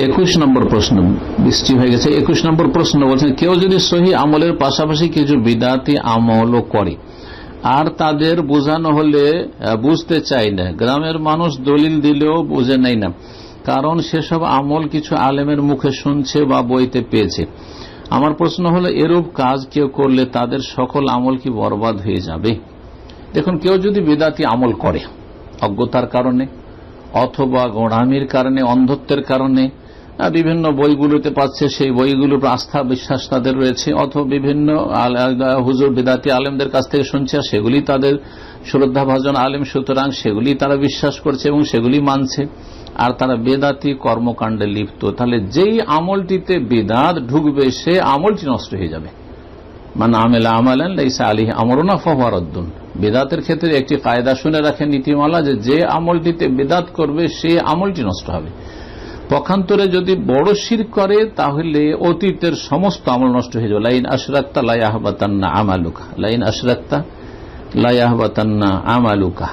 21 নম্বর প্রশ্ন, 20টি হয়ে গেছে। 21 নম্বর প্রশ্ন বলছেন, কেউ যদি সহি আমলের পাশাপাশি কিছু বিদাতি আমলও করে আর তাদের বোঝানো হলে বুঝতে চাই না, গ্রামের মানুষ দলিল দিলেও বুঝে নেয় না, কারণ সেসব আমল কিছু আলেমের মুখে শুনছে বা বইতে পেয়েছে। আমার প্রশ্ন হলো, এরূপ কাজ কেউ করলে তাদের সকল আমল কি বরবাদ হয়ে যাবে? দেখুন, কেউ যদি বিদাতি আমল করে অজ্ঞতার কারণে অথবা গোঁড়ামির কারণে, অন্ধত্বের কারণে, বিভিন্ন বইগুলোতে পাচ্ছে, সেই বইগুলোর আস্থা বিশ্বাস তাদের রয়েছে, অথবা বিভিন্ন হুজুর বিদাতি আলেমদের কাছ থেকে শুনছে, সেগুলি তাদের শ্রদ্ধাভাজন আলেম, সুতরাং সেগুলি তারা বিশ্বাস করছে এবং সেগুলি মানছে, আর তারা বেদাতি কর্মকাণ্ডে লিপ্ত, তাহলে যেই আমলটিতে বেদাত ঢুকবে সে আমলটি নষ্ট হয়ে যাবে। মান আমেলা আমালান লাইসা আলাইহি আমরুনা ফাহুয়া রাদ্দুন। বেদাতের ক্ষেত্রে একটি কায়দা শুনে রাখেন, নীতিমালা, যে আমলটিতে বেদাত করবে সে আমলটি নষ্ট হবে। পক্ষান্তরে যদি বড় শিরক করে তাহলে অতীতের সমস্ত আমল নষ্ট হয়ে যাবে। লাইন আশরাকতা লা ইয়াহবাতান্না আমালুকা, লাইন আশরাকতা লা ইয়াহবাতান্না আমালুকা।